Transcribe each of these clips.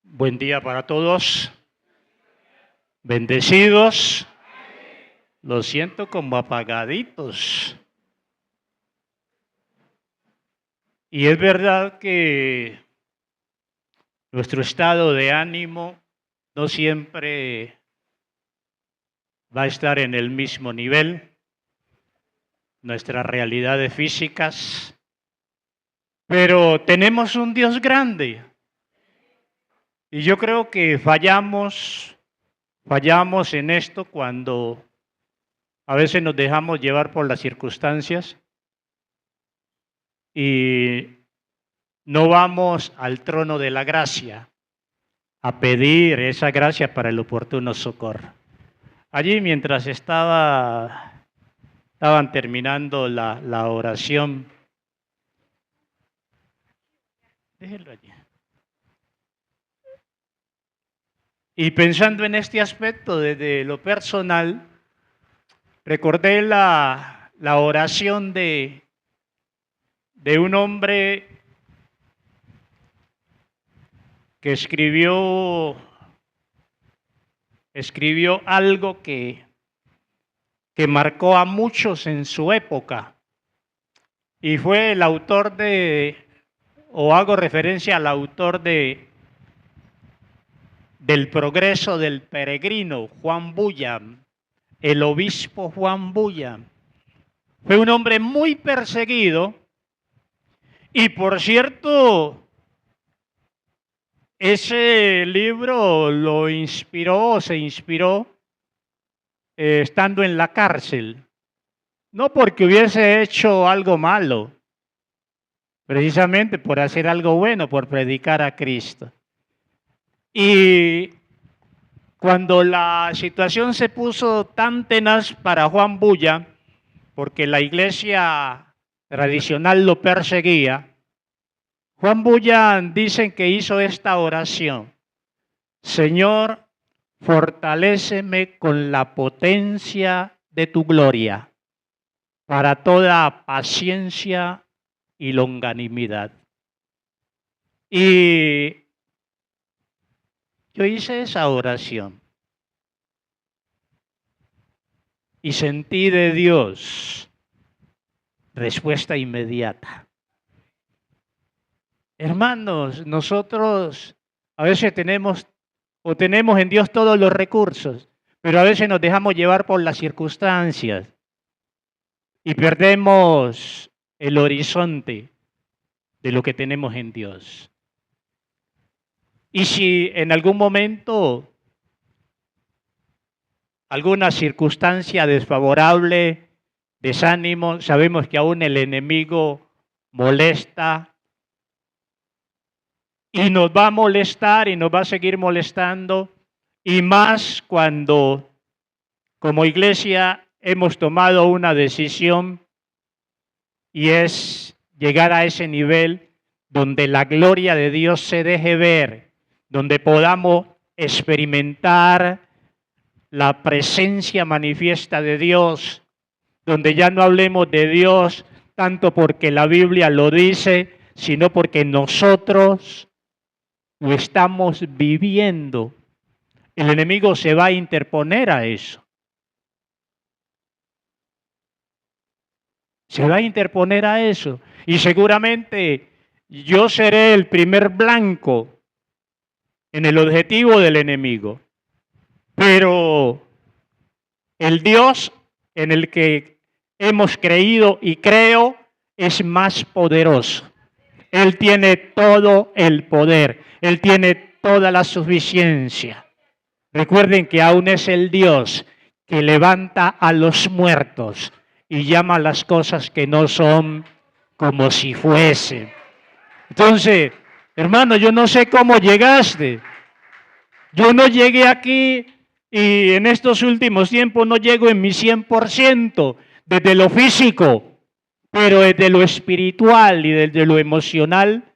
Buen día para todos. Bendecidos. Los siento como apagaditos. Y es verdad que nuestro estado de ánimo no siempre va a estar en el mismo nivel. Nuestras realidades físicas. Pero tenemos un Dios grande. Y yo creo que fallamos en esto cuando a veces nos dejamos llevar por las circunstancias y no vamos al trono de la gracia a pedir esa gracia para el oportuno socorro. Allí mientras estaban terminando la oración, déjenlo allí. Y pensando en este aspecto desde lo personal, recordé la oración de un hombre que escribió algo que marcó a muchos en su época. Y fue el autor hago referencia al autor del Progreso del Peregrino, Juan Bunyan, el obispo Juan Bunyan. Fue un hombre muy perseguido y, por cierto, ese libro se inspiró estando en la cárcel. No porque hubiese hecho algo malo, precisamente por hacer algo bueno, por predicar a Cristo. Y cuando la situación se puso tan tenaz para Juan Bunyan, porque la iglesia tradicional lo perseguía, Juan Bunyan dicen que hizo esta oración: Señor, fortaléceme con la potencia de tu gloria para toda paciencia y longanimidad. Y yo hice esa oración y sentí de Dios respuesta inmediata. Hermanos, nosotros a veces tenemos en Dios todos los recursos, pero a veces nos dejamos llevar por las circunstancias y perdemos el horizonte de lo que tenemos en Dios. Y si en algún momento alguna circunstancia desfavorable, desánimo, sabemos que aún el enemigo molesta y nos va a molestar y nos va a seguir molestando, y más cuando como iglesia hemos tomado una decisión y es llegar a ese nivel donde la gloria de Dios se deje ver, donde podamos experimentar la presencia manifiesta de Dios, donde ya no hablemos de Dios tanto porque la Biblia lo dice, sino porque nosotros lo estamos viviendo. El enemigo se va a interponer a eso. Se va a interponer a eso. Y seguramente yo seré el primer blanco en el objetivo del enemigo. Pero el Dios en el que hemos creído y creo es más poderoso. Él tiene todo el poder. Él tiene toda la suficiencia. Recuerden que aún es el Dios que levanta a los muertos y llama a las cosas que no son como si fuesen. Entonces, hermano, yo no sé cómo llegaste. Yo no llegué aquí y en estos últimos tiempos no llego en mi 100% desde lo físico, pero desde lo espiritual y desde lo emocional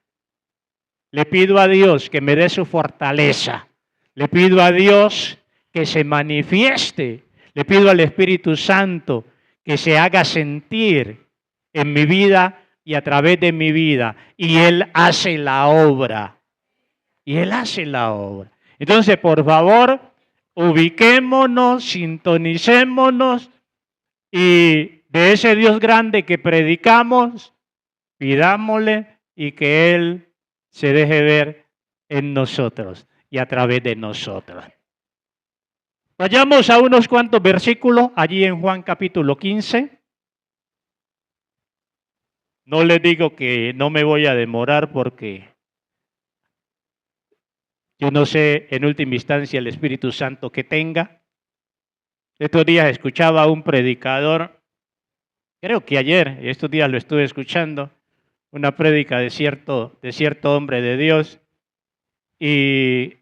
le pido a Dios que me dé su fortaleza. Le pido a Dios que se manifieste. Le pido al Espíritu Santo que se haga sentir en mi vida y a través de mi vida. Y Él hace la obra. y Él hace la obra. Entonces, por favor, ubiquémonos, sintonicémonos y de ese Dios grande que predicamos, pidámosle y que Él se deje ver en nosotros y a través de nosotros. Vayamos a unos cuantos versículos allí en Juan capítulo 15. No les digo que no me voy a demorar porque yo no sé en última instancia el Espíritu Santo que tenga. Estos días escuchaba a un predicador, creo que ayer, estos días lo estuve escuchando, una prédica de cierto hombre de Dios, y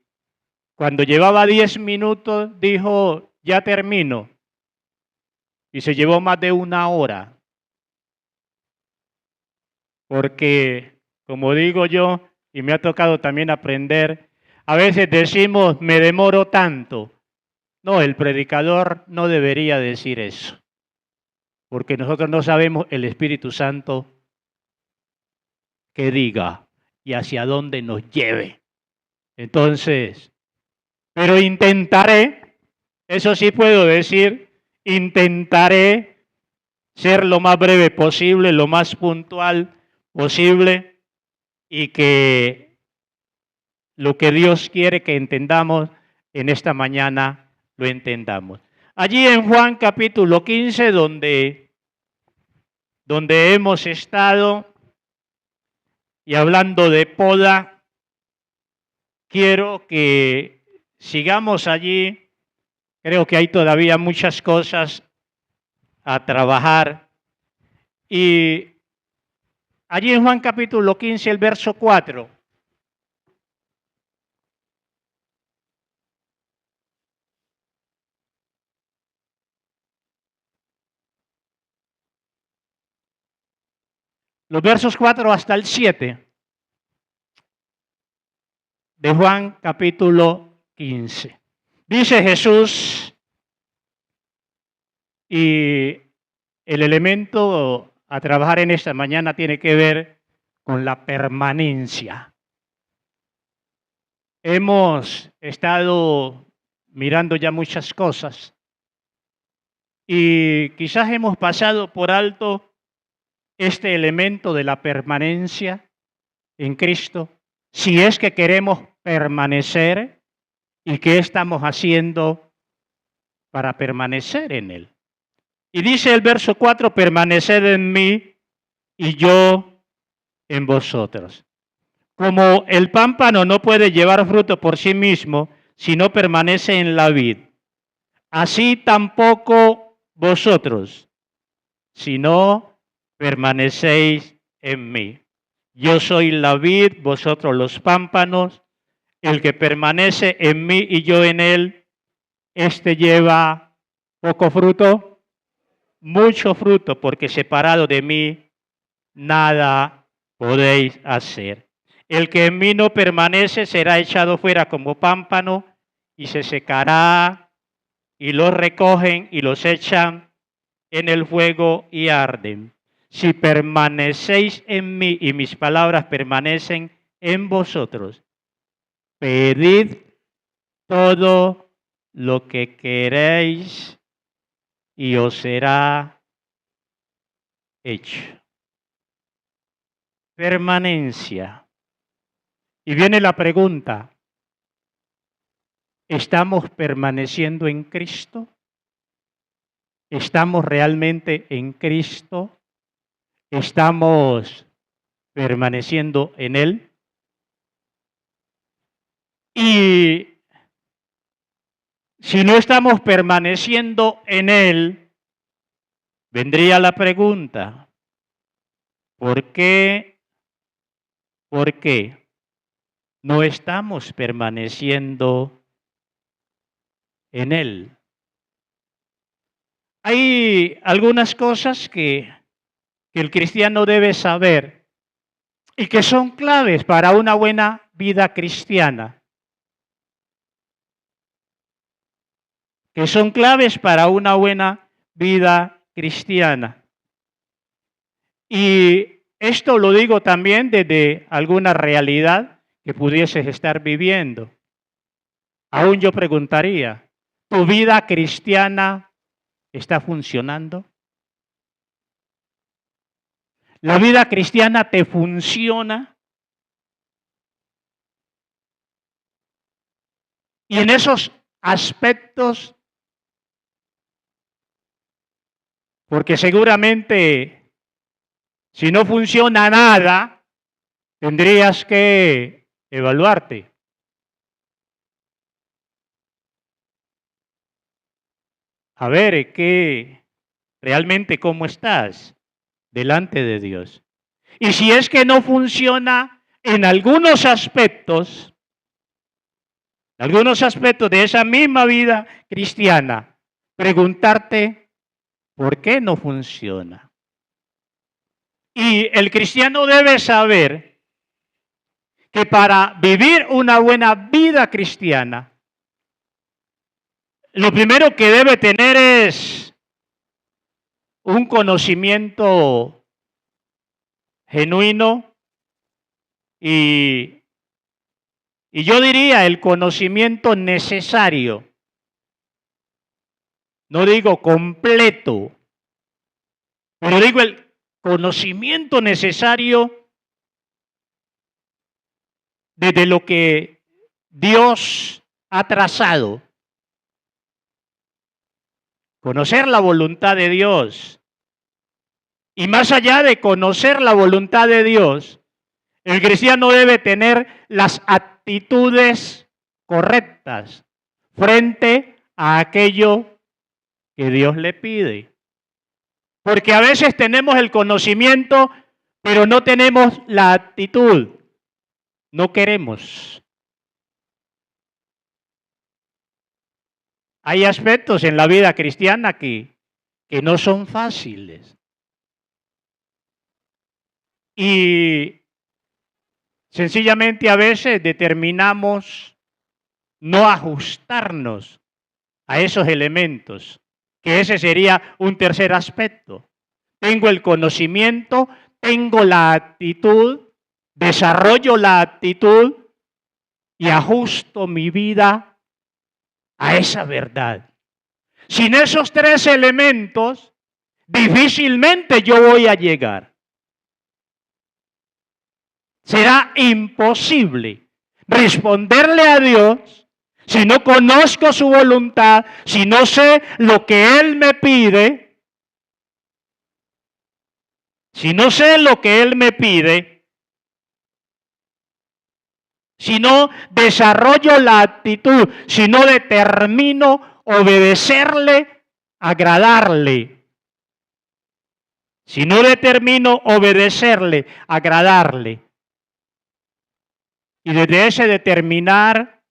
cuando llevaba 10 minutos dijo, ya termino, y se llevó más de una hora, porque como digo yo, y me ha tocado también aprender, a veces decimos, me demoro tanto. No, el predicador no debería decir eso, porque nosotros no sabemos el Espíritu Santo que diga y hacia dónde nos lleve. Entonces, pero intentaré, eso sí puedo decir, intentaré ser lo más breve posible, lo más puntual posible y que lo que Dios quiere que entendamos en esta mañana lo entendamos. Allí en Juan capítulo 15, donde hemos estado y hablando de poda, quiero que sigamos allí. Creo que hay todavía muchas cosas a trabajar. Y allí en Juan capítulo 15, el verso 4. Los versos 4 hasta el 7 de Juan capítulo 15. Dice Jesús, y el elemento a trabajar en esta mañana tiene que ver con la permanencia. Hemos estado mirando ya muchas cosas y quizás hemos pasado por alto este elemento de la permanencia en Cristo, si es que queremos permanecer y qué estamos haciendo para permanecer en Él. Y dice el verso 4, permaneced en mí y yo en vosotros. Como el pámpano no puede llevar fruto por sí mismo si no permanece en la vid, así tampoco vosotros, si no permanecéis en mí. Yo soy la vid, vosotros los pámpanos. El que permanece en mí y yo en él, este lleva poco fruto, mucho fruto, porque separado de mí nada podéis hacer. El que en mí no permanece será echado fuera como pámpano y se secará, y los recogen y los echan en el fuego y arden. Si permanecéis en mí y mis palabras permanecen en vosotros, pedid todo lo que queréis y os será hecho. Permanencia. Y viene la pregunta, ¿estamos permaneciendo en Cristo? ¿Estamos realmente en Cristo? ¿Estamos permaneciendo en Él? Y si no estamos permaneciendo en Él, vendría la pregunta, ¿por qué no estamos permaneciendo en Él? Hay algunas cosas que el cristiano debe saber y que son claves para una buena vida cristiana. Que son claves para una buena vida cristiana. Y esto lo digo también desde alguna realidad que pudieses estar viviendo. Aún yo preguntaría, ¿tu vida cristiana está funcionando? ¿La vida cristiana te funciona? Y en esos aspectos, porque seguramente si no funciona nada, tendrías que evaluarte. A ver realmente cómo estás delante de Dios. Y si es que no funciona en algunos aspectos de esa misma vida cristiana, preguntarte por qué no funciona. Y el cristiano debe saber que para vivir una buena vida cristiana, lo primero que debe tener es un conocimiento genuino y yo diría el conocimiento necesario. No digo completo, pero digo el conocimiento necesario de lo que Dios ha trazado. Conocer la voluntad de Dios. Y más allá de conocer la voluntad de Dios, el cristiano debe tener las actitudes correctas frente a aquello que Dios le pide. Porque a veces tenemos el conocimiento, pero no tenemos la actitud. No queremos. Hay aspectos en la vida cristiana que no son fáciles. Y sencillamente a veces determinamos no ajustarnos a esos elementos, que ese sería un tercer aspecto. Tengo el conocimiento, tengo la actitud, desarrollo la actitud y ajusto mi vida a esa verdad. Sin esos tres elementos, difícilmente yo voy a llegar. Será imposible responderle a Dios si no conozco su voluntad, si no sé lo que Él me pide. Si no sé lo que Él me pide, si no desarrollo la actitud, si no determino obedecerle, agradarle. Si no determino obedecerle, agradarle. Y desde ese determinar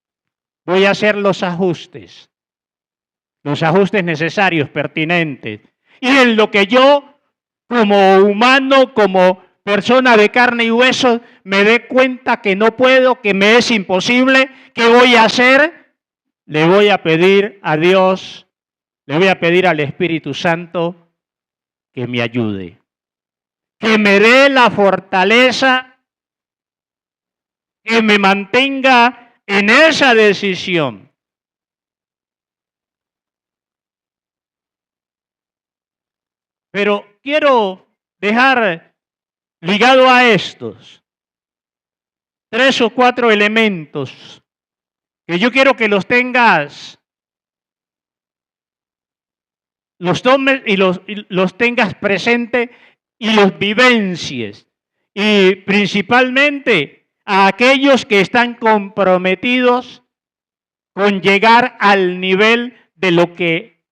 voy a hacer los ajustes necesarios, pertinentes. Y en lo que yo, como humano, como persona de carne y hueso, me dé cuenta que no puedo, que me es imposible, ¿qué voy a hacer? Le voy a pedir a Dios, le voy a pedir al Espíritu Santo que me ayude, que me dé la fortaleza, que me mantenga en esa decisión. Pero quiero dejar ligado a estos 3 o 4 elementos que yo quiero que los tengas, los tomes y los tengas presente y los vivencies. Y principalmente a aquellos que están comprometidos con llegar al nivel de lo que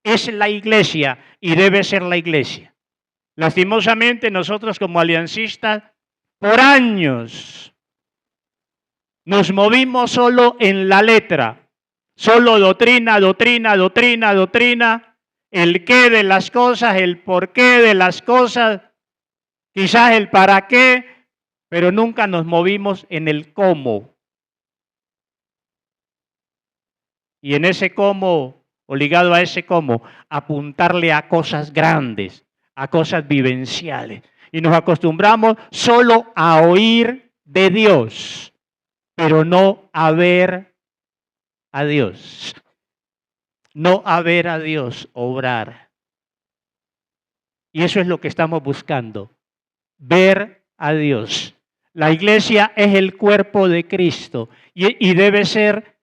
es la iglesia y debe ser la iglesia. Lastimosamente nosotros como aliancistas por años nos movimos solo en la letra, solo doctrina, doctrina, doctrina, doctrina, el qué de las cosas, el por qué de las cosas, quizás el para qué, pero nunca nos movimos en el cómo. Y en ese cómo, o ligado a ese cómo, apuntarle a cosas grandes, a cosas vivenciales. Y nos acostumbramos solo a oír de Dios, pero no a ver a Dios. No a ver a Dios obrar. Y eso es lo que estamos buscando, ver a Dios. La iglesia es el cuerpo de Cristo y debe ser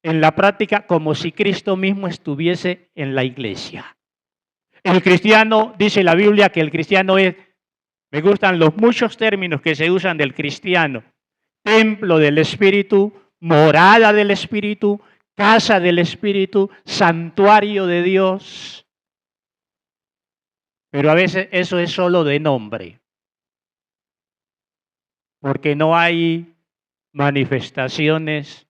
en la práctica como si Cristo mismo estuviese en la iglesia. El cristiano, dice la Biblia, que el cristiano es, me gustan los muchos términos que se usan del cristiano, templo del Espíritu, morada del Espíritu, casa del Espíritu, santuario de Dios. Pero a veces eso es solo de nombre, porque no hay manifestaciones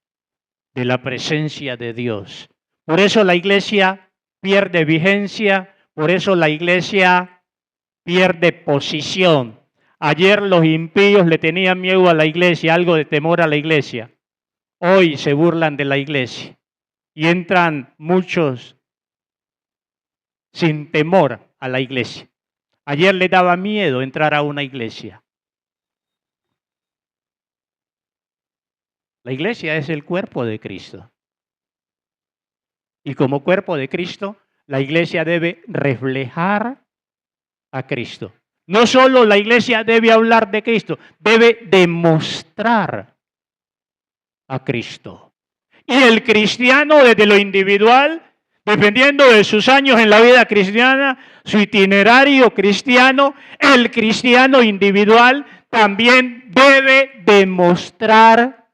de la presencia de Dios. Por eso la iglesia pierde vigencia, por eso la iglesia pierde posición. Ayer los impíos le tenían miedo a la iglesia, algo de temor a la iglesia. Hoy se burlan de la iglesia y entran muchos sin temor a la iglesia. Ayer le daba miedo entrar a una iglesia. La iglesia es el cuerpo de Cristo. Y como cuerpo de Cristo, la iglesia debe reflejar a Cristo. No solo la iglesia debe hablar de Cristo, debe demostrar a Cristo. Y el cristiano desde lo individual, dependiendo de sus años en la vida cristiana, su itinerario cristiano, el cristiano individual también debe demostrar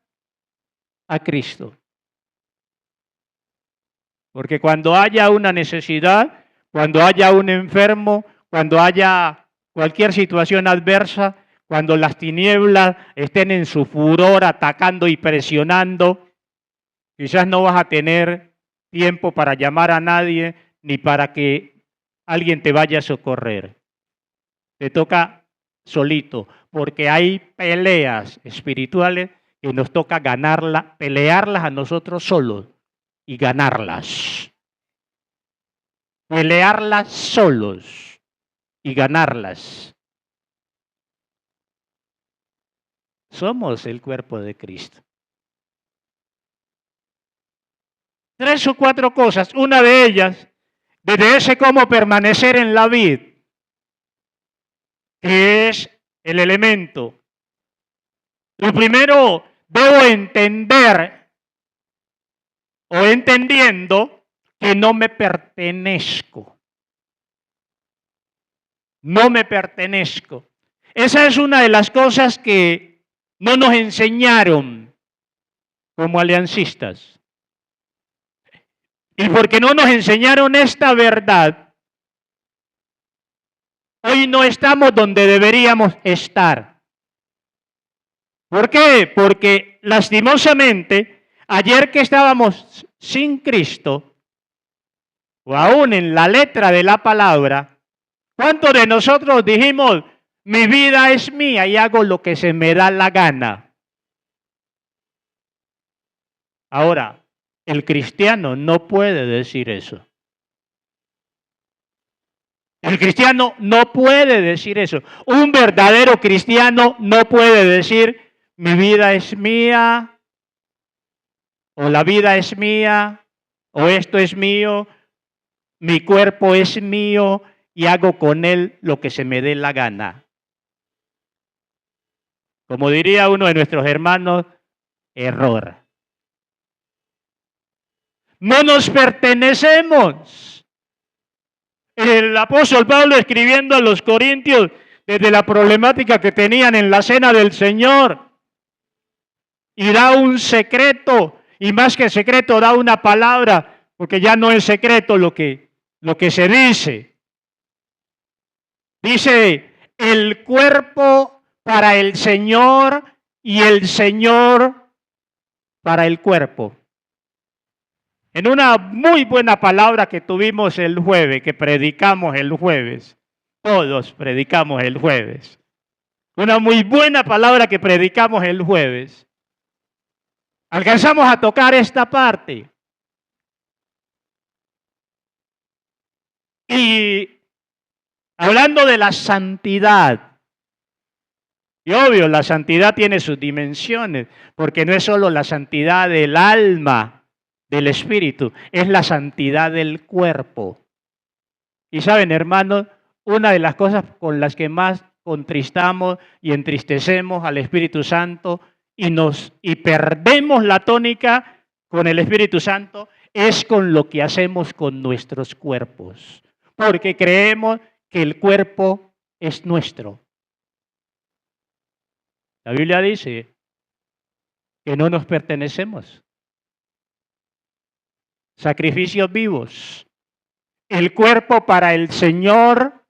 a Cristo. Porque cuando haya una necesidad, cuando haya un enfermo, cuando haya cualquier situación adversa, cuando las tinieblas estén en su furor atacando y presionando, quizás no vas a tener tiempo para llamar a nadie ni para que alguien te vaya a socorrer. Te toca solito, porque hay peleas espirituales que nos toca ganarlas, pelearlas a nosotros solos y ganarlas. Pelearlas solos y ganarlas. Somos el cuerpo de Cristo. 3 o 4 cosas. Una de ellas, desde ese cómo permanecer en la vid, que es el elemento. Lo primero, debo entender o entendiendo que no me pertenezco. No me pertenezco. Esa es una de las cosas que no nos enseñaron como aliancistas. Y porque no nos enseñaron esta verdad, hoy no estamos donde deberíamos estar. ¿Por qué? Porque lastimosamente, ayer que estábamos sin Cristo, o aún en la letra de la palabra, ¿cuántos de nosotros dijimos, mi vida es mía y hago lo que se me da la gana? Ahora, el cristiano no puede decir eso. El cristiano no puede decir eso. Un verdadero cristiano no puede decir, mi vida es mía, o la vida es mía, o esto es mío, mi cuerpo es mío y hago con él lo que se me dé la gana. Como diría uno de nuestros hermanos, error. No nos pertenecemos. El apóstol Pablo escribiendo a los corintios desde la problemática que tenían en la cena del Señor y da un secreto y más que secreto da una palabra porque ya no es secreto lo que se dice. Dice el cuerpo para el Señor y el Señor para el cuerpo. En una muy buena palabra que tuvimos el jueves, que predicamos el jueves, todos predicamos el jueves. Una muy buena palabra que predicamos el jueves. Alcanzamos a tocar esta parte. Y hablando de la santidad, Y obvio, la santidad tiene sus dimensiones, porque no es solo la santidad del alma, del espíritu, es la santidad del cuerpo. Y saben, hermanos, una de las cosas con las que más contristamos y entristecemos al Espíritu Santo y perdemos la tónica con el Espíritu Santo es con lo que hacemos con nuestros cuerpos, porque creemos que el cuerpo es nuestro. La Biblia dice que no nos pertenecemos. Sacrificios vivos. El cuerpo para el Señor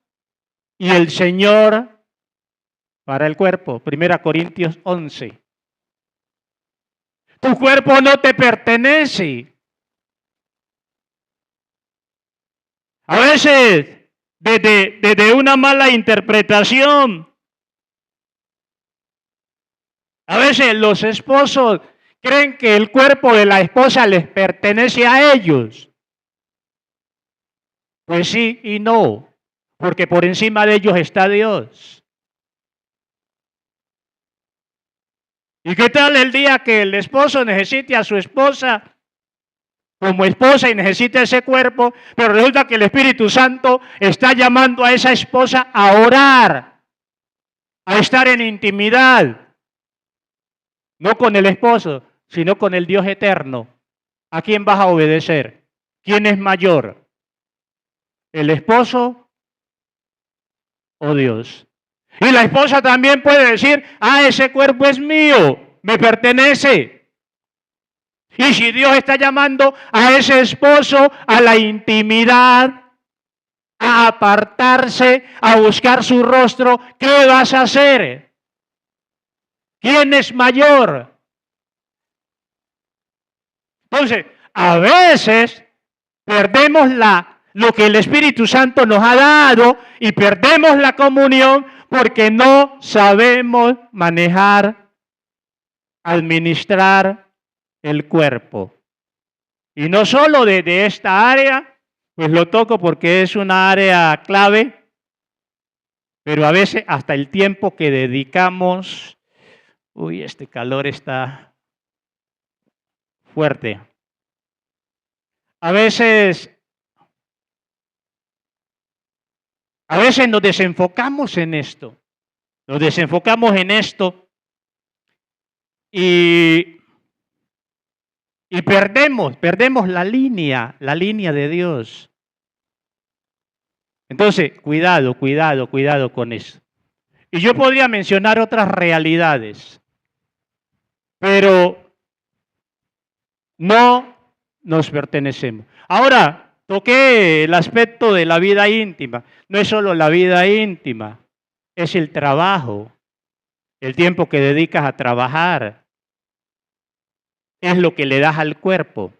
y el Señor para el cuerpo. 1 Corintios 11. Tu cuerpo no te pertenece. A veces, desde una mala interpretación, a veces los esposos creen que el cuerpo de la esposa les pertenece a ellos. Pues sí y no, porque por encima de ellos está Dios. ¿Y qué tal el día que el esposo necesite a su esposa como esposa y necesita ese cuerpo, pero resulta que el Espíritu Santo está llamando a esa esposa a orar, a estar en intimidad? No con el esposo, sino con el Dios eterno. ¿A quién vas a obedecer? ¿Quién es mayor? ¿El esposo o Dios? Y la esposa también puede decir, ese cuerpo es mío, me pertenece. Y si Dios está llamando a ese esposo a la intimidad, a apartarse, a buscar su rostro, ¿qué vas a hacer? ¿Quién es mayor? Entonces, a veces perdemos lo que el Espíritu Santo nos ha dado y perdemos la comunión porque no sabemos manejar, administrar el cuerpo. Y no solo desde esta área, pues lo toco porque es una área clave, pero a veces hasta el tiempo que dedicamos. Uy, este calor está fuerte. A veces nos desenfocamos en esto. Nos desenfocamos en esto y perdemos la línea de Dios. Entonces, cuidado con eso. Y yo podría mencionar otras realidades, pero no nos pertenecemos. Ahora, toqué el aspecto de la vida íntima. No es solo la vida íntima, es el trabajo, el tiempo que dedicas a trabajar, es lo que le das al cuerpo,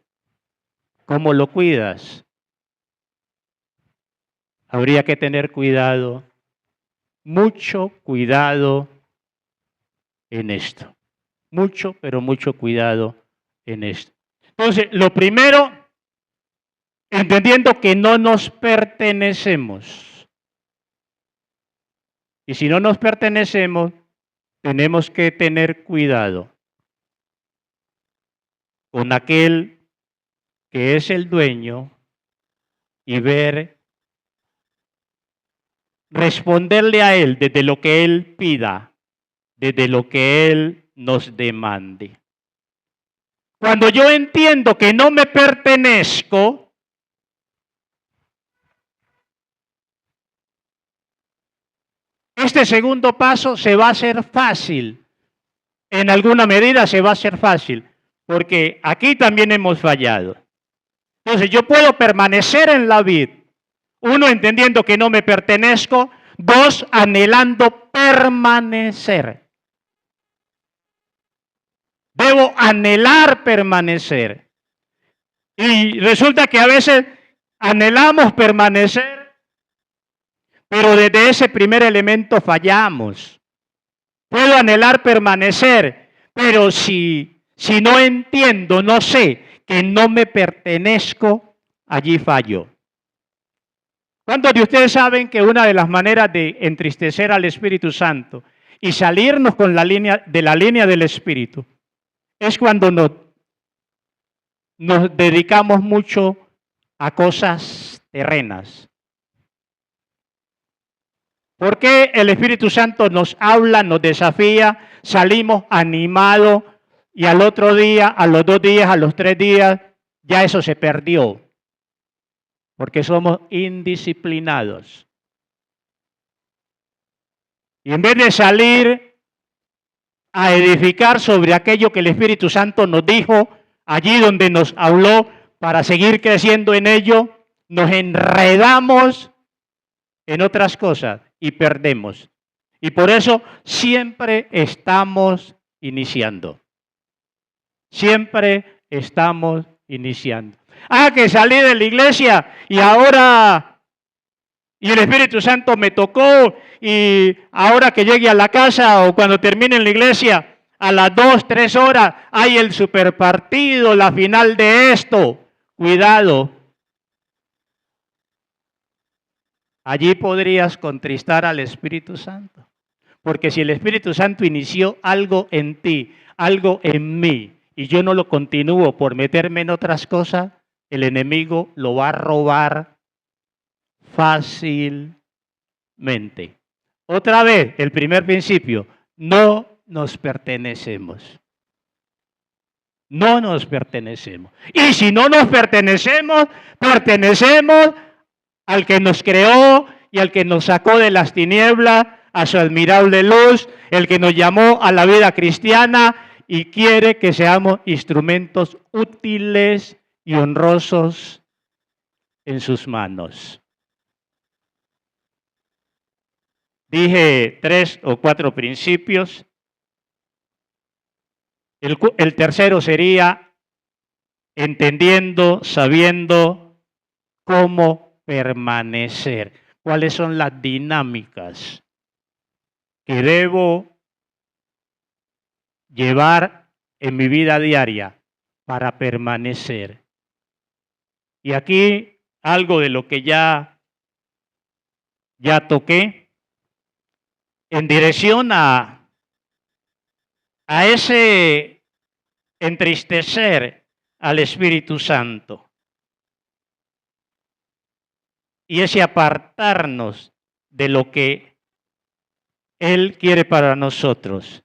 cómo lo cuidas. Habría que tener cuidado, mucho cuidado en esto. Mucho, pero mucho cuidado en esto. Entonces, lo primero, entendiendo que no nos pertenecemos. Y si no nos pertenecemos, tenemos que tener cuidado con aquel que es el dueño y responderle a él desde lo que él pida, desde lo que él nos demande. Cuando yo entiendo que no me pertenezco, este segundo paso se va a hacer fácil. En alguna medida se va a hacer fácil, porque aquí también hemos fallado. Entonces yo puedo permanecer en la vid. Uno, entendiendo que no me pertenezco. Dos, anhelando permanecer. Debo anhelar permanecer. Y resulta que a veces anhelamos permanecer, pero desde ese primer elemento fallamos. Puedo anhelar permanecer, pero si no entiendo, no sé que no me pertenezco, allí fallo. ¿Cuántos de ustedes saben que una de las maneras de entristecer al Espíritu Santo y salirnos con la línea del Espíritu, es cuando nos dedicamos mucho a cosas terrenas. Porque el Espíritu Santo nos habla, nos desafía, salimos animados y al otro día, a los 2 días, a los 3 días, ya eso se perdió. Porque somos indisciplinados. Y en vez de salir a edificar sobre aquello que el Espíritu Santo nos dijo, allí donde nos habló, para seguir creciendo en ello, nos enredamos en otras cosas y perdemos. Y por eso siempre estamos iniciando. Siempre estamos iniciando. Que salí de la iglesia y ahora, y el Espíritu Santo me tocó, y ahora que llegue a la casa o cuando termine en la iglesia, a las 2, 3 horas, hay el superpartido, la final de esto. Cuidado. Allí podrías contristar al Espíritu Santo. Porque si el Espíritu Santo inició algo en ti, algo en mí, y yo no lo continúo por meterme en otras cosas, el enemigo lo va a robar fácilmente. Otra vez, el primer principio, no nos pertenecemos. No nos pertenecemos. Y si no nos pertenecemos, pertenecemos al que nos creó y al que nos sacó de las tinieblas a su admirable luz, el que nos llamó a la vida cristiana y quiere que seamos instrumentos útiles y honrosos en sus manos. Dije 3 o 4 principios. El tercero sería entendiendo, sabiendo cómo permanecer. ¿Cuáles son las dinámicas que debo llevar en mi vida diaria para permanecer? Y aquí algo de lo que ya toqué, en dirección a ese entristecer al Espíritu Santo y ese apartarnos de lo que Él quiere para nosotros.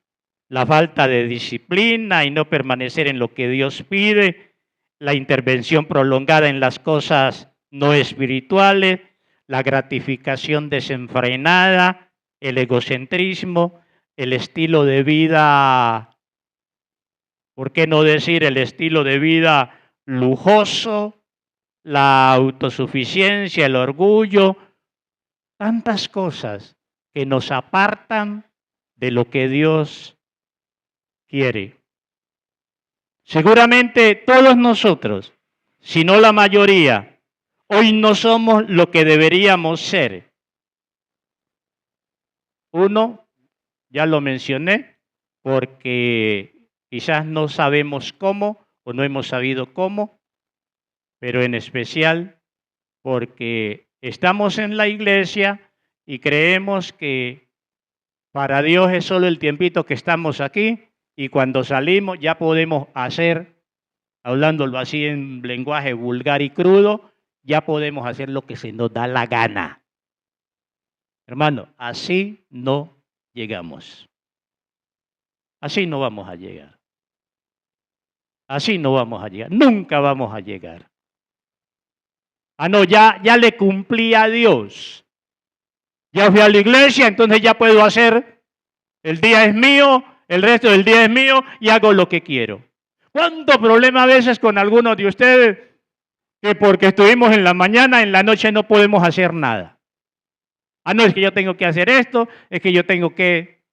La falta de disciplina y no permanecer en lo que Dios pide, la intervención prolongada en las cosas no espirituales, la gratificación desenfrenada, el egocentrismo, el estilo de vida, ¿por qué no decir el estilo de vida lujoso, la autosuficiencia, el orgullo, tantas cosas que nos apartan de lo que Dios quiere? Seguramente todos nosotros, si no la mayoría, hoy no somos lo que deberíamos ser. Uno, ya lo mencioné, porque quizás no sabemos cómo o no hemos sabido cómo, pero en especial porque estamos en la iglesia y creemos que para Dios es solo el tiempito que estamos aquí y cuando salimos ya podemos hacer, hablándolo así en lenguaje vulgar y crudo, ya podemos hacer lo que se nos da la gana. Hermano, así no llegamos. Así no vamos a llegar. Así no vamos a llegar. Nunca vamos a llegar. No, ya le cumplí a Dios. Ya fui a la iglesia, entonces ya puedo hacer. El día es mío, el resto del día es mío y hago lo que quiero. ¿Cuánto problema a veces con algunos de ustedes que porque estuvimos en la mañana, en la noche no podemos hacer nada? No, es que yo tengo que hacer esto, es que yo tengo que...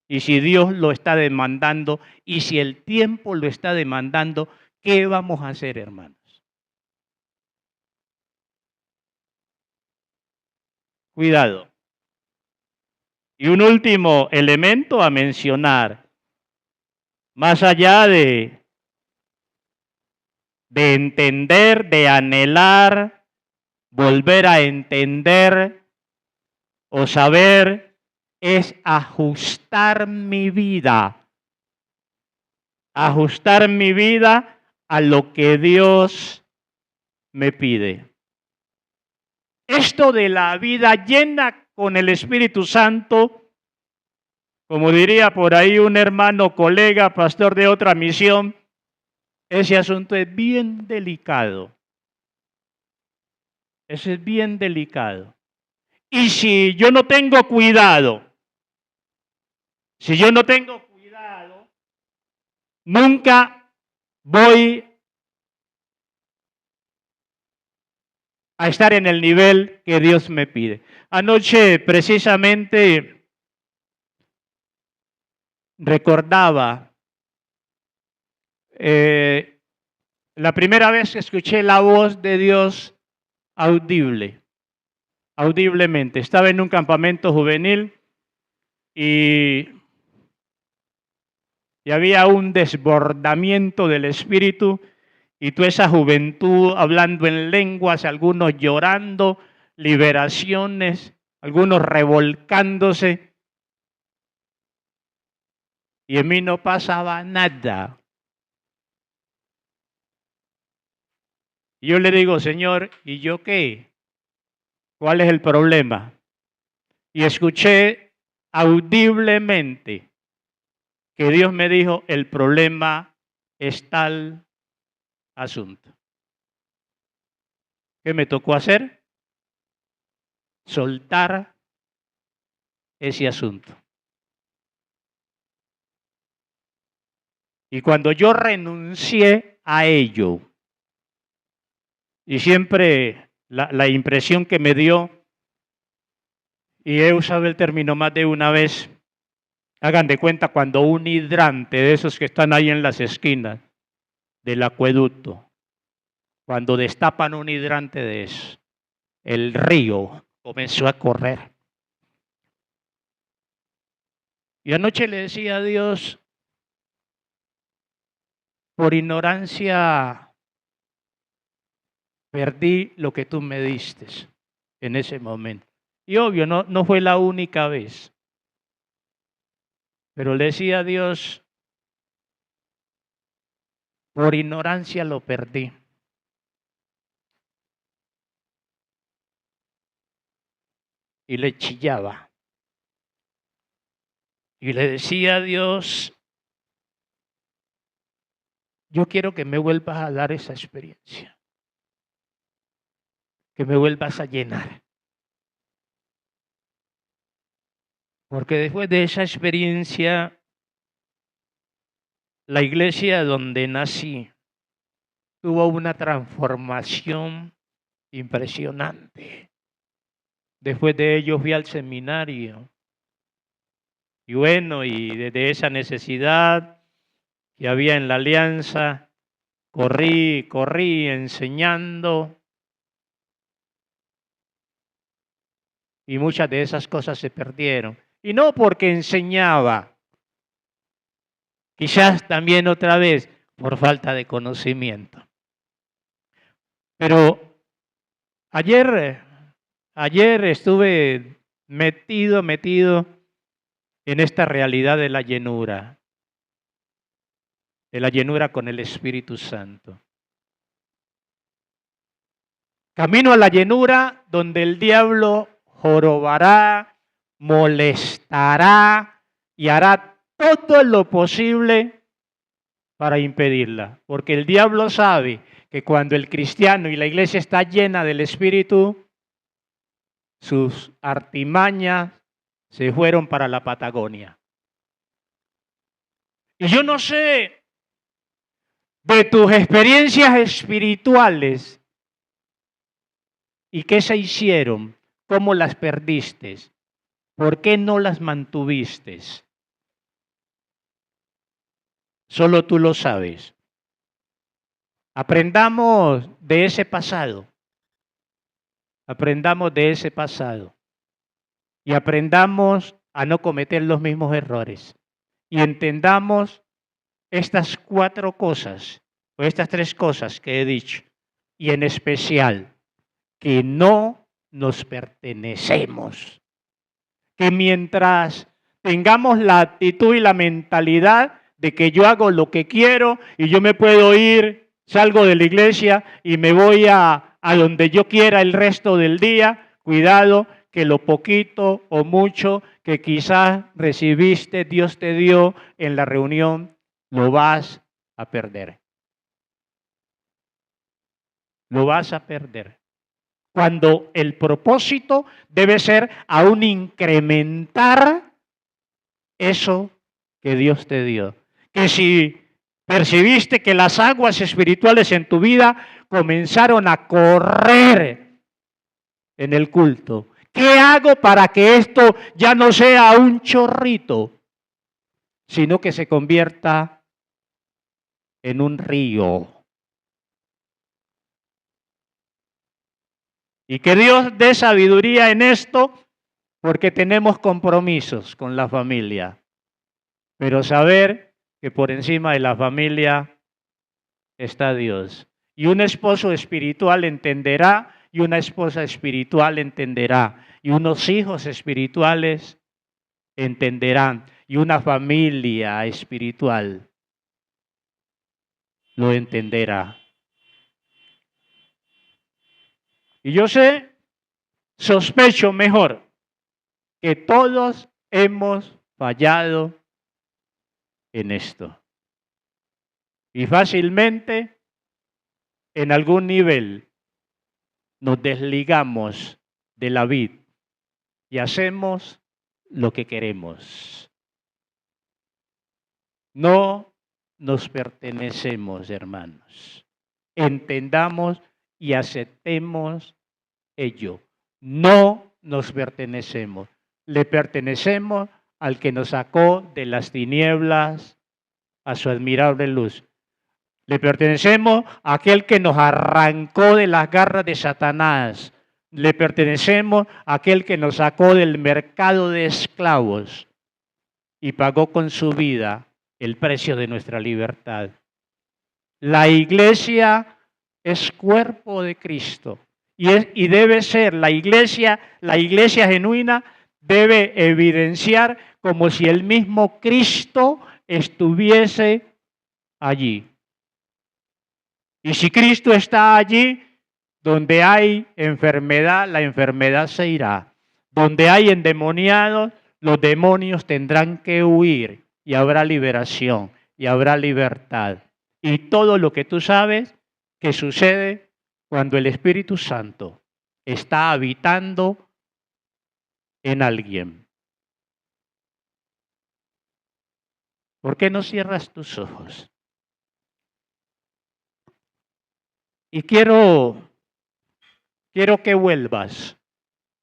Y si Dios lo está demandando, y si el tiempo lo está demandando, ¿qué vamos a hacer, hermanos? Cuidado. Y un último elemento a mencionar, más allá de entender, de anhelar, volver a entender o saber es ajustar mi vida a lo que Dios me pide. Esto de la vida llena con el Espíritu Santo, como diría por ahí un hermano, colega, pastor de otra misión, ese asunto es bien delicado. Eso es bien delicado. Y si yo no tengo cuidado, nunca voy a estar en el nivel que Dios me pide. Anoche precisamente recordaba la primera vez que escuché la voz de Dios audiblemente. Estaba en un campamento juvenil y había un desbordamiento del Espíritu y toda esa juventud hablando en lenguas, algunos llorando, liberaciones, algunos revolcándose. Y en mí no pasaba nada. Y yo le digo, Señor, ¿y yo qué? ¿Cuál es el problema? Y escuché audiblemente que Dios me dijo, el problema es tal asunto. ¿Qué me tocó hacer? Soltar ese asunto. Y cuando yo renuncié a ello, y siempre la impresión que me dio, y he usado el término más de una vez, hagan de cuenta cuando un hidrante de esos que están ahí en las esquinas del acueducto, cuando destapan un hidrante de eso, el río comenzó a correr. Y anoche le decía a Dios, por ignorancia perdí lo que tú me diste en ese momento. Y obvio, no fue la única vez. Pero le decía a Dios, por ignorancia lo perdí. Y le chillaba. Y le decía a Dios, yo quiero que me vuelvas a dar esa experiencia. Que me vuelvas a llenar. Porque después de esa experiencia, la iglesia donde nací tuvo una transformación impresionante. Después de ello fui al seminario. Y bueno, y desde esa necesidad que había en la alianza, corrí enseñando. Y muchas de esas cosas se perdieron. Y no porque enseñaba, quizás también otra vez por falta de conocimiento. Pero ayer estuve metido en esta realidad de la llenura con el Espíritu Santo. Camino a la llenura donde el diablo jorobará, molestará y hará todo lo posible para impedirla. Porque el diablo sabe que cuando el cristiano y la iglesia está llena del Espíritu, sus artimañas se fueron para la Patagonia. Y yo no sé de tus experiencias espirituales y qué se hicieron, cómo las perdiste, por qué no las mantuviste. Solo tú lo sabes. Aprendamos de ese pasado. Aprendamos de ese pasado. Y aprendamos a no cometer los mismos errores. Y entendamos estas 4 cosas, o estas 3 cosas que he dicho. Y en especial, que no nos pertenecemos. que mientras tengamos la actitud y la mentalidad de que yo hago lo que quiero y yo me puedo ir, salgo de la iglesia y me voy a donde yo quiera el resto del día, cuidado que lo poquito o mucho que quizás recibiste, Dios te dio en la reunión, lo vas a perder. Lo vas a perder. Cuando el propósito debe ser aún incrementar eso que Dios te dio. Que si percibiste que las aguas espirituales en tu vida comenzaron a correr en el culto, ¿qué hago para que esto ya no sea un chorrito, sino que se convierta en un río? Y que Dios dé sabiduría en esto, porque tenemos compromisos con la familia. Pero saber que por encima de la familia está Dios. Y un esposo espiritual entenderá, y una esposa espiritual entenderá, y unos hijos espirituales entenderán, y una familia espiritual lo entenderá. Y yo sé, sospecho mejor, que todos hemos fallado en esto. Y fácilmente, en algún nivel, nos desligamos de la vid y hacemos lo que queremos. No nos pertenecemos, hermanos. Entendamos y aceptemos ello. No nos pertenecemos. Le pertenecemos al que nos sacó de las tinieblas a su admirable luz. Le pertenecemos a aquel que nos arrancó de las garras de Satanás. Le pertenecemos a aquel que nos sacó del mercado de esclavos y pagó con su vida el precio de nuestra libertad. La iglesia es cuerpo de Cristo y debe ser la iglesia genuina debe evidenciar como si el mismo Cristo estuviese allí. Y si Cristo está allí, donde hay enfermedad, la enfermedad se irá. Donde hay endemoniados, los demonios tendrán que huir y habrá liberación y habrá libertad. Y todo lo que tú sabes que sucede cuando el Espíritu Santo está habitando en alguien. ¿Por qué no cierras tus ojos? Y quiero que vuelvas.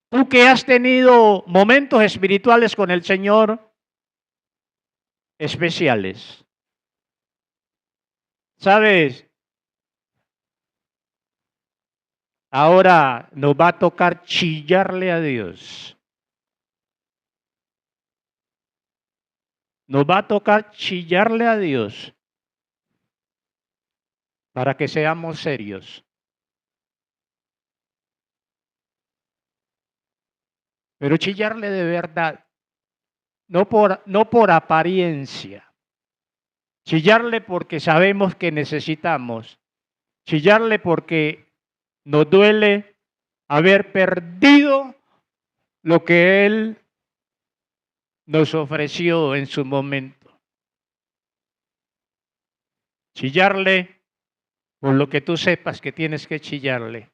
Tú que has tenido momentos espirituales con el Señor especiales. ¿Sabes? Ahora nos va a tocar chillarle a Dios. Nos va a tocar chillarle a Dios para que seamos serios. Pero chillarle de verdad, no por apariencia. Chillarle porque sabemos que necesitamos. Chillarle porque nos duele haber perdido lo que Él nos ofreció en su momento. Chillarle por lo que tú sepas que tienes que chillarle.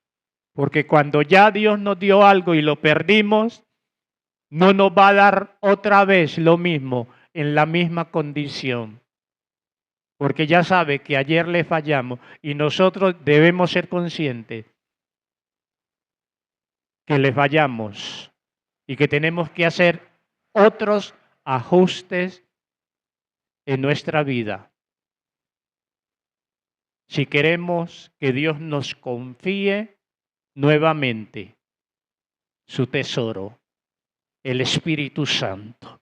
Porque cuando ya Dios nos dio algo y lo perdimos, no nos va a dar otra vez lo mismo, en la misma condición. Porque ya sabe que ayer le fallamos y nosotros debemos ser conscientes que le fallamos y que tenemos que hacer otros ajustes en nuestra vida. Si queremos que Dios nos confíe nuevamente su tesoro, el Espíritu Santo.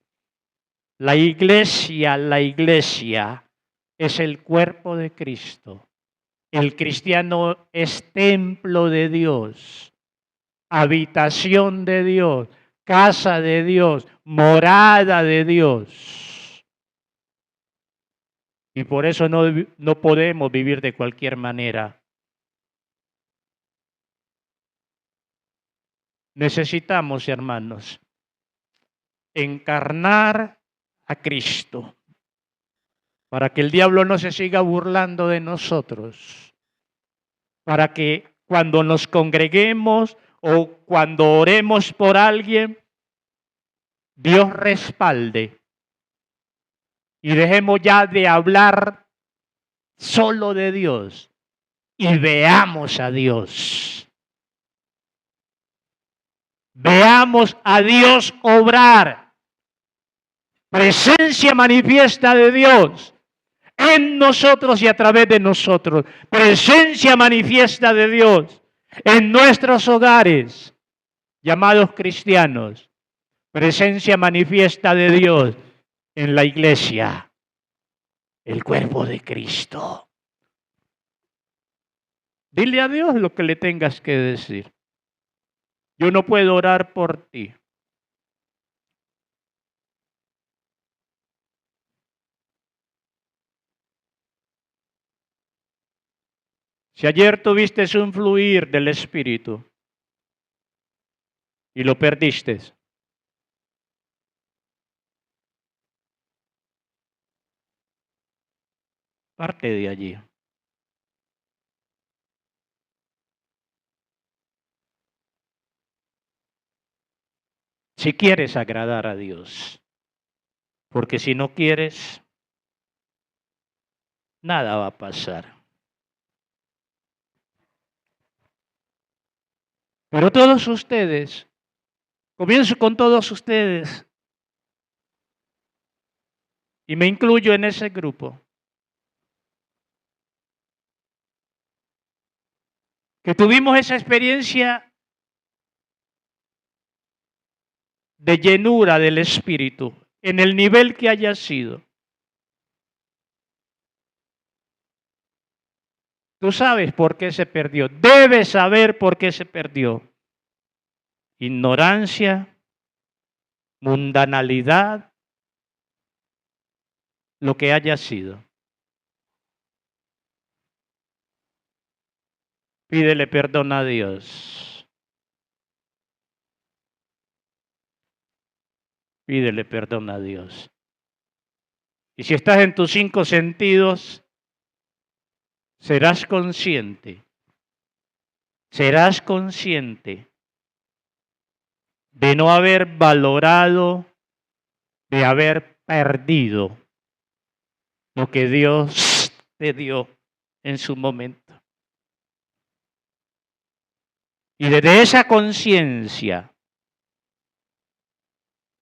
La iglesia es el cuerpo de Cristo. El cristiano es templo de Dios, habitación de Dios, casa de Dios, morada de Dios. Y por eso no podemos vivir de cualquier manera. Necesitamos, hermanos, encarnar a Cristo para que el diablo no se siga burlando de nosotros, para que cuando nos congreguemos o cuando oremos por alguien, Dios respalde y dejemos ya de hablar solo de Dios y veamos a Dios. Veamos a Dios obrar. Presencia manifiesta de Dios en nosotros y a través de nosotros. Presencia manifiesta de Dios en nuestros hogares, llamados cristianos. Presencia manifiesta de Dios en la iglesia, el cuerpo de Cristo. Dile a Dios lo que le tengas que decir. Yo no puedo orar por ti. Si ayer tuviste un fluir del Espíritu y lo perdiste, parte de allí. Si quieres agradar a Dios, porque si no quieres, nada va a pasar. Pero todos ustedes, comienzo con todos ustedes, y me incluyo en ese grupo, que tuvimos esa experiencia de llenura del Espíritu, en el nivel que haya sido. Tú sabes por qué se perdió. Debes saber por qué se perdió. Ignorancia, mundanalidad, lo que haya sido. Pídele perdón a Dios. Pídele perdón a Dios. Y si estás en tus 5 sentidos, serás consciente de no haber valorado, de haber perdido lo que Dios te dio en su momento. Y desde esa conciencia,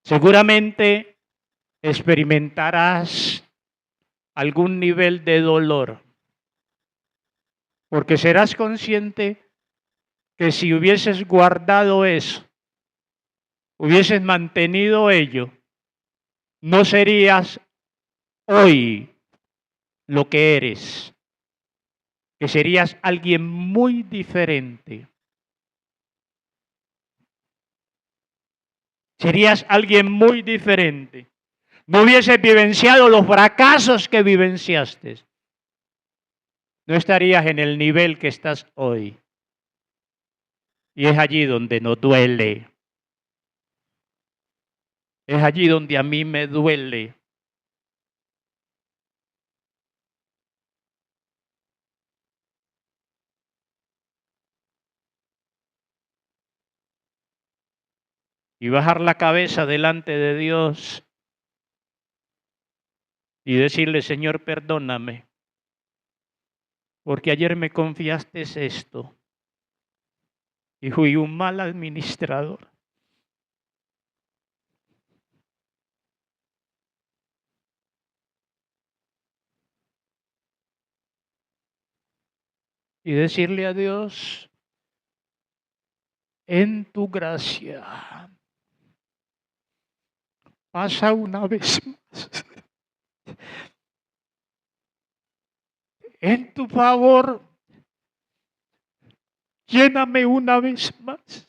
seguramente experimentarás algún nivel de dolor, porque serás consciente que si hubieses guardado eso, hubieses mantenido ello, no serías hoy lo que eres, que serías alguien muy diferente. Serías alguien muy diferente. No hubieses vivenciado los fracasos que vivenciaste. No estarías en el nivel que estás hoy. Y es allí donde nos duele. Es allí donde a mí me duele. Y bajar la cabeza delante de Dios y decirle, Señor, perdóname, porque ayer me confiaste esto y fui un mal administrador. Y decirle a Dios, en tu gracia, pasa una vez más. En tu favor, lléname una vez más.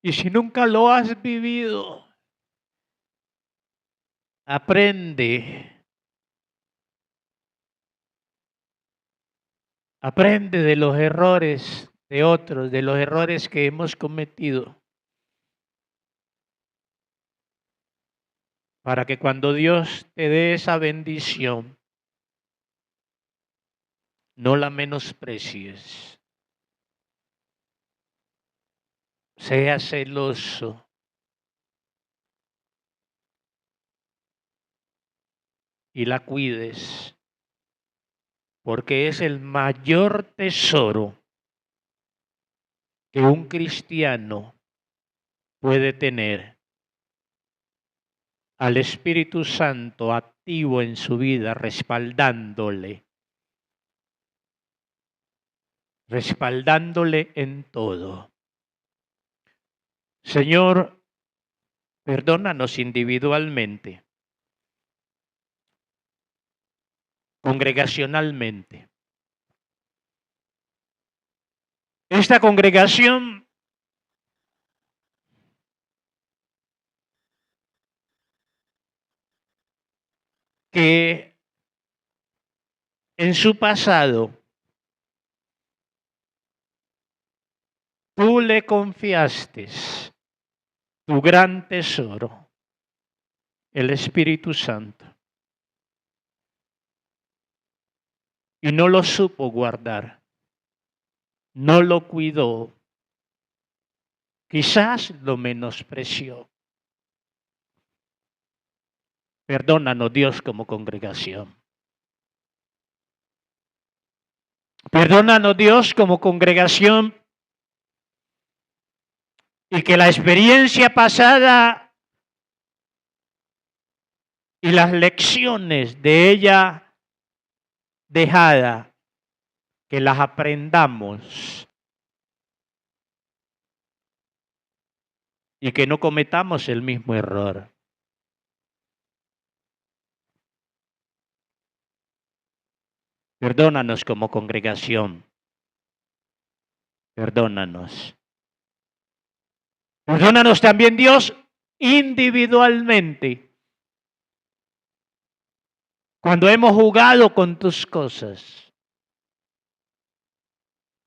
Y si nunca lo has vivido, aprende. Aprende de los errores de otros, de los errores que hemos cometido, para que cuando Dios te dé esa bendición, no la menosprecies. Sea celoso. Y la cuides, porque es el mayor tesoro que un cristiano puede tener, al Espíritu Santo activo en su vida, respaldándole en todo. Señor, perdónanos individualmente, congregacionalmente. Esta congregación que en su pasado tú le confiaste tu gran tesoro, el Espíritu Santo, y no lo supo guardar, no lo cuidó, quizás lo menospreció. Perdónanos, Dios, como congregación. Perdónanos, Dios, como congregación, y que la experiencia pasada y las lecciones de ella dejada, que las aprendamos y que no cometamos el mismo error. Perdónanos como congregación. Perdónanos. Perdónanos también, Dios, individualmente. Cuando hemos jugado con tus cosas.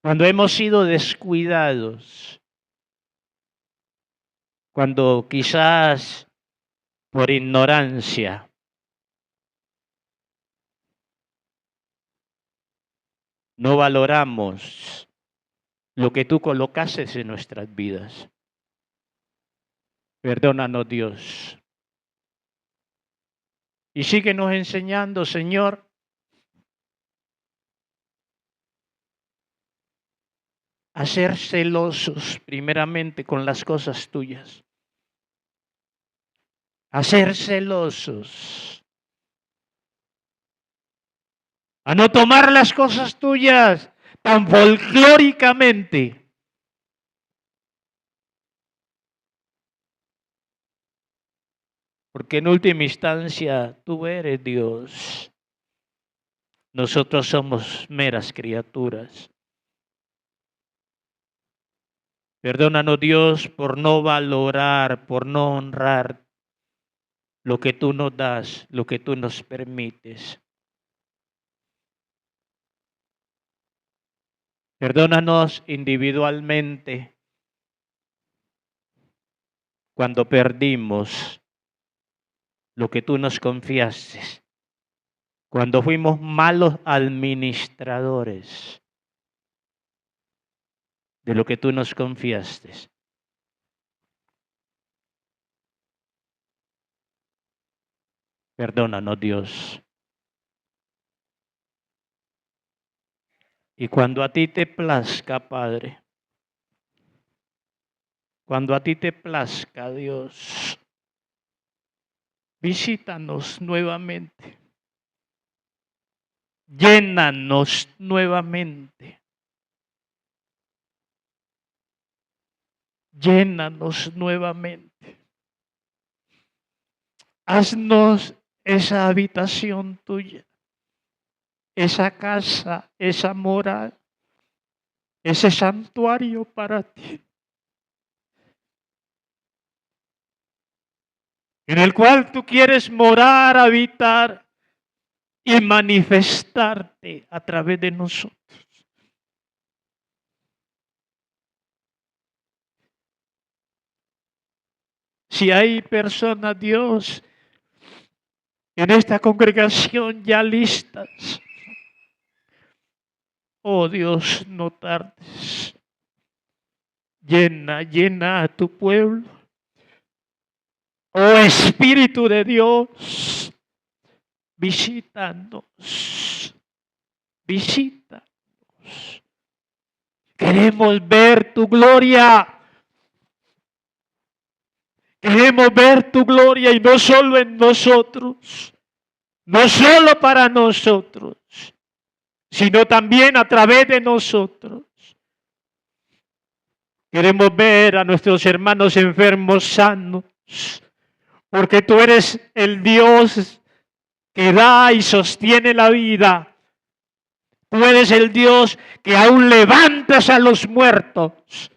Cuando hemos sido descuidados. Cuando quizás por ignorancia no valoramos lo que tú colocases en nuestras vidas. Perdónanos, Dios. Y síguenos enseñando, Señor, a ser celosos primeramente con las cosas tuyas. A ser celosos. A no tomar las cosas tuyas tan folclóricamente. Porque en última instancia tú eres Dios. Nosotros somos meras criaturas. Perdónanos, Dios, por no valorar, por no honrar lo que tú nos das, lo que tú nos permites. Perdónanos individualmente cuando perdimos lo que tú nos confiaste, cuando fuimos malos administradores de lo que tú nos confiaste. Perdónanos, Dios. Y cuando a ti te plazca, Padre, cuando a ti te plazca, Dios, visítanos nuevamente. Llénanos nuevamente. Llénanos nuevamente. Haznos esa habitación tuya, esa casa, esa morada, ese santuario para ti. en el cual tú quieres morar, habitar y manifestarte a través de nosotros. Si hay personas, Dios, en esta congregación ya listas, oh Dios, no tardes. Llena a tu pueblo. Oh Espíritu de Dios, visítanos. Queremos ver tu gloria. Queremos ver tu gloria y no solo en nosotros, no solo para nosotros, sino también a través de nosotros. Queremos ver a nuestros hermanos enfermos sanos, porque tú eres el Dios que da y sostiene la vida. Tú eres el Dios que aún levantas a los muertos.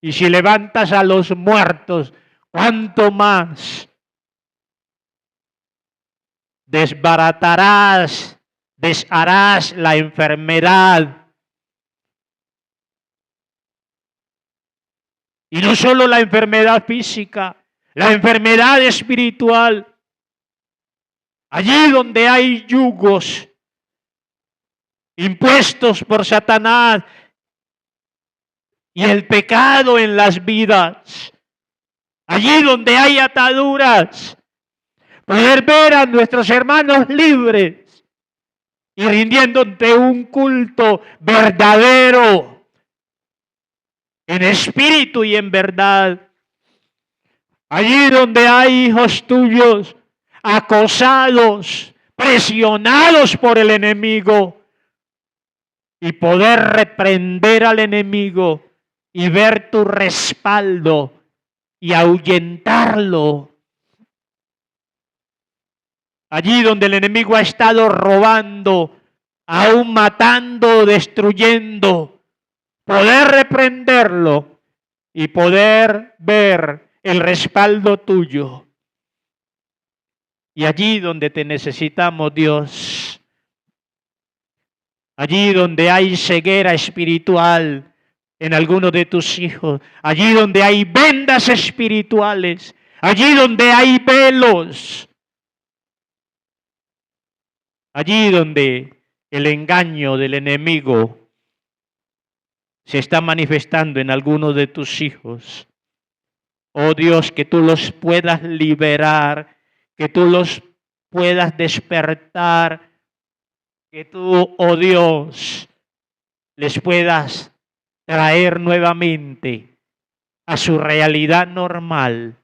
Y si levantas a los muertos, ¿cuánto más desharás la enfermedad? Y no solo la enfermedad física, la enfermedad espiritual. Allí donde hay yugos impuestos por Satanás y el pecado en las vidas, allí donde hay ataduras, poder ver a nuestros hermanos libres y rindiéndote un culto verdadero, en espíritu y en verdad. Allí donde hay hijos tuyos acosados, presionados por el enemigo, y poder reprender al enemigo y ver tu respaldo y ahuyentarlo. Allí donde el enemigo ha estado robando, aún matando, destruyendo, poder reprenderlo y poder ver el respaldo tuyo. Y allí donde te necesitamos, Dios, allí donde hay ceguera espiritual en algunos de tus hijos, allí donde hay vendas espirituales, allí donde hay velos, allí donde el engaño del enemigo se está manifestando en algunos de tus hijos. Oh Dios, que tú los puedas liberar, que tú los puedas despertar, que tú, oh Dios, les puedas traer nuevamente a su realidad normal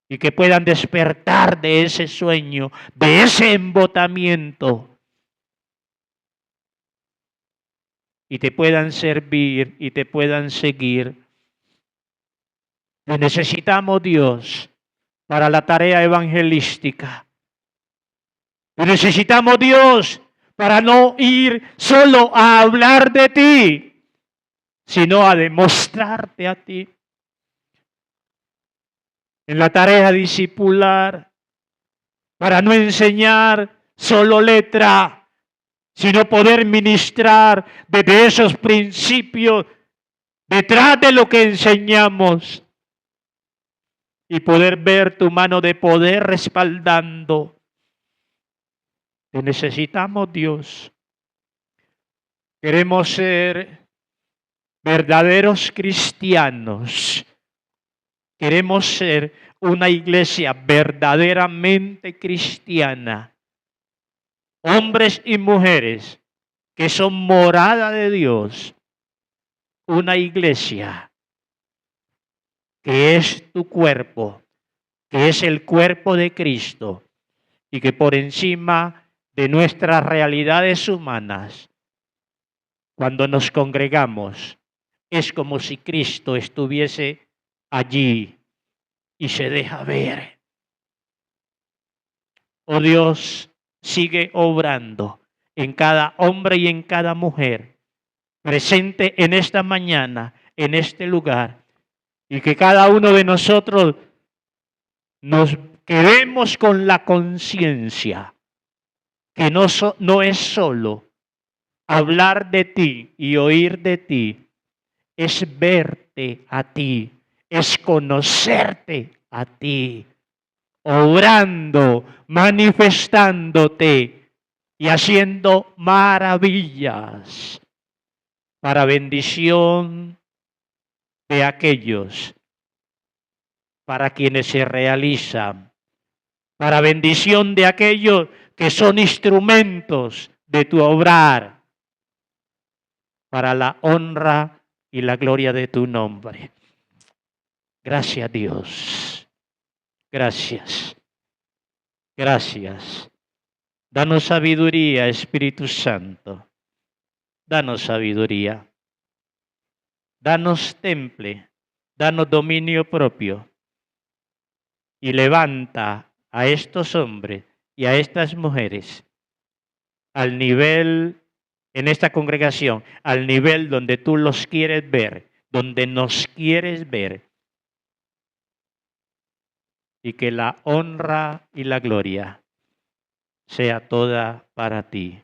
y que puedan despertar de ese sueño, de ese embotamiento y te puedan servir y te puedan seguir. Te necesitamos, Dios, para la tarea evangelística. Te necesitamos, Dios, para no ir solo a hablar de ti, sino a demostrarte a ti. En la tarea discipular, para no enseñar solo letra, sino poder ministrar desde esos principios, detrás de lo que enseñamos, y poder ver tu mano de poder respaldando. Te necesitamos, Dios. Queremos ser verdaderos cristianos. Queremos ser una iglesia verdaderamente cristiana. Hombres y mujeres que son morada de Dios. Una iglesia que es tu cuerpo, que es el cuerpo de Cristo y que por encima de nuestras realidades humanas, cuando nos congregamos, es como si Cristo estuviese allí y se deja ver. Oh Dios, sigue obrando en cada hombre y en cada mujer presente en esta mañana, en este lugar, y que cada uno de nosotros nos quedemos con la conciencia que no es solo hablar de ti y oír de ti, es verte a ti, es conocerte a ti, obrando, manifestándote y haciendo maravillas para bendición de aquellos para quienes se realizan, para bendición de aquellos que son instrumentos de tu obrar, para la honra y la gloria de tu nombre. Gracias, Dios. Gracias. Gracias. Danos sabiduría, Espíritu Santo. Danos sabiduría. Danos temple. Danos dominio propio. Y levanta a estos hombres y a estas mujeres al nivel, en esta congregación, al nivel donde tú los quieres ver, donde nos quieres ver. Y que la honra y la gloria sea toda para ti,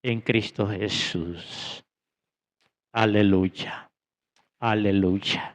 en Cristo Jesús. Aleluya, aleluya.